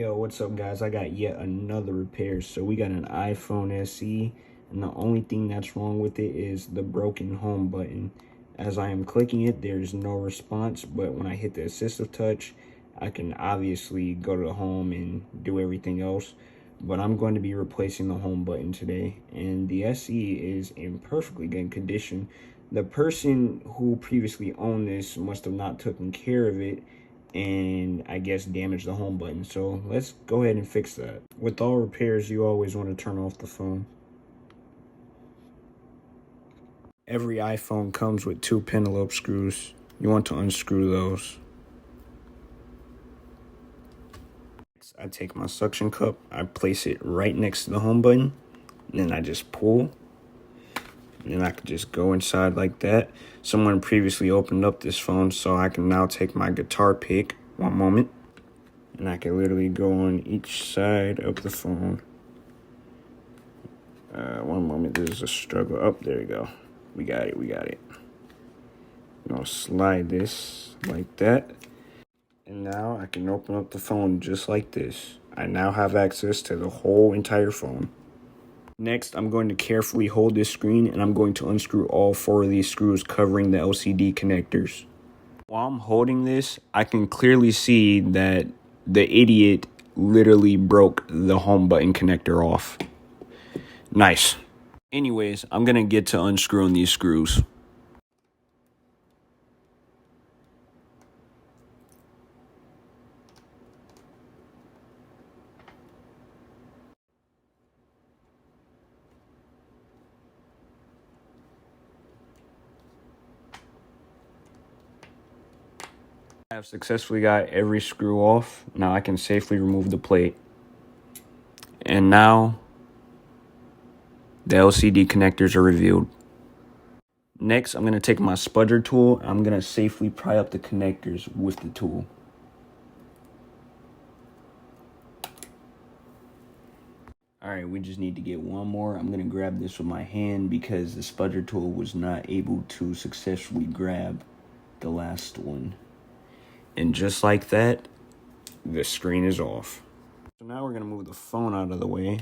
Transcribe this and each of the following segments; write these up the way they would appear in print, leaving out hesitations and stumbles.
Yo, what's up guys? I got yet another repair. So we got an iPhone SE, and the only thing that's wrong with it is the broken home button. As I am clicking it, there's no response, but when I hit the assistive touch, I can obviously go to the home and do everything else. But I'm going to be replacing the home button today, and the SE is in perfectly good condition. The person who previously owned this must have not taken care of it and I guess damage the home button. So let's go ahead and fix that. With all repairs, you always want to turn off the phone. Every iPhone comes with 2 Pentalobe screws. You want to unscrew those. I take my suction cup, I place it right next to the home button, and then I just pull. And then I can just go inside like that. Someone previously opened up this phone, so I can now take my guitar pick. One moment. And I can literally go on each side of the phone. One moment, this is a struggle. Oh, there we go. We got it. And I'll slide this like that. And now I can open up the phone just like this. I now have access to the whole entire phone. Next, I'm going to carefully hold this screen and I'm going to unscrew all 4 of these screws covering the LCD connectors. While I'm holding this, I can clearly see that the idiot literally broke the home button connector off. Nice. Anyways, I'm going to get to unscrewing these screws. I have successfully got every screw off. Now I can safely remove the plate. And now the LCD connectors are revealed. Next, I'm going to take my spudger tool. I'm going to safely pry up the connectors with the tool. Alright, we just need to get one more. I'm going to grab this with my hand because the spudger tool was not able to successfully grab the last one. And just like that, the screen is off. So now we're going to move the phone out of the way,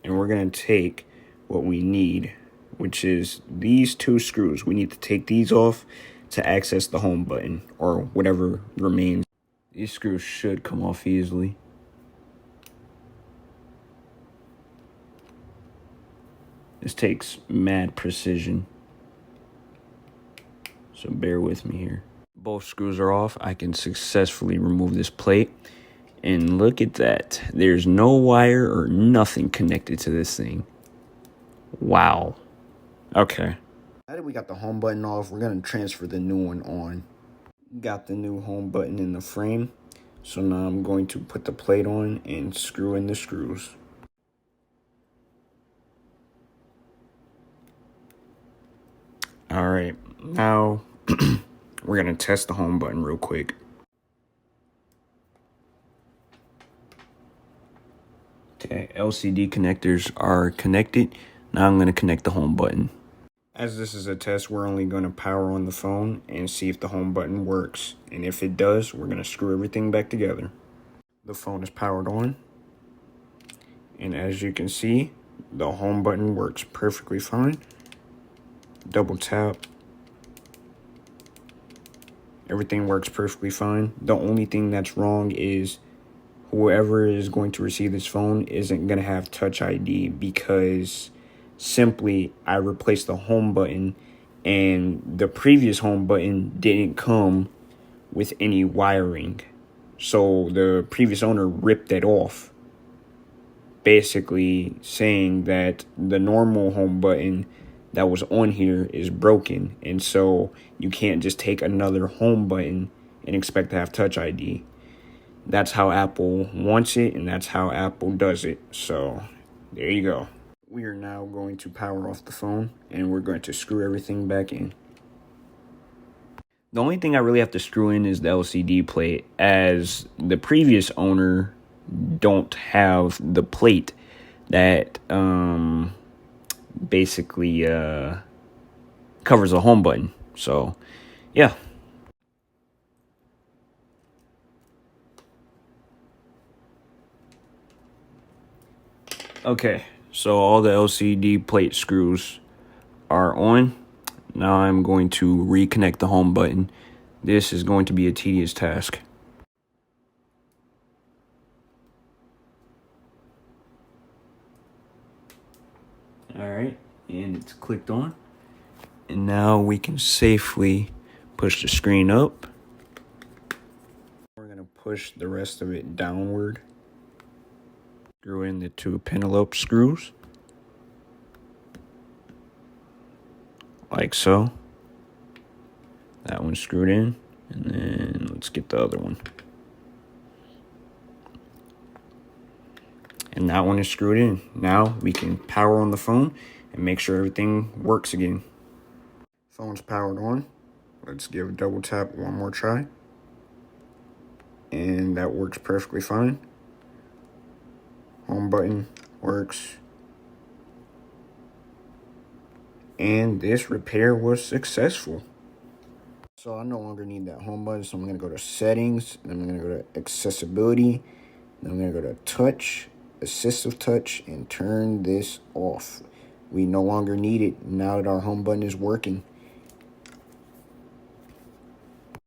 and we're going to take what we need, which is these 2 screws. We need to take these off to access the home button, or whatever remains. These screws should come off easily. This takes mad precision, so bear with me here. Both screws are off. I can successfully remove this plate. And look at that. There's no wire or nothing connected to this thing. Wow. Okay. Now that we got the home button off, we're going to transfer the new one on. Got the new home button in the frame. So now I'm going to put the plate on and screw in the screws. Alright, now we're going to test the home button real quick. Okay, LCD connectors are connected. Now I'm going to connect the home button. As this is a test, we're only going to power on the phone and see if the home button works. And if it does, we're going to screw everything back together. The phone is powered on. And as you can see, the home button works perfectly fine. Double tap. Everything works perfectly fine. The only thing that's wrong is whoever is going to receive this phone isn't going to have Touch ID because simply I replaced the home button and the previous home button didn't come with any wiring. So the previous owner ripped that off, basically saying that the normal home button that was on here is broken, and so you can't just take another home button and expect to have Touch ID. That's how Apple wants it, and that's how Apple does it. So there you go. We are now going to power off the phone, and we're going to screw everything back in. The only thing I really have to screw in is the LCD plate, as the previous owner don't have the plate that basically covers the home button. So yeah. Okay, so all the LCD plate screws are on. Now I'm going to reconnect the home button. This is going to be a tedious task. Alright, and it's clicked on. And now we can safely push the screen up. We're going to push the rest of it downward. Screw in the 2 Pentalobe screws. Like so. That one's screwed in. And then let's get the other one. And that one is screwed in. Now we can power on the phone and make sure everything works again. Phone's powered on. Let's give a double tap one more try. And that works perfectly fine. Home button works. And this repair was successful. So I no longer need that home button, so I'm going to go to settings, and I'm going to go to accessibility, and I'm going to go to touch, assistive touch, and turn this off. We no longer need it now that our home button is working.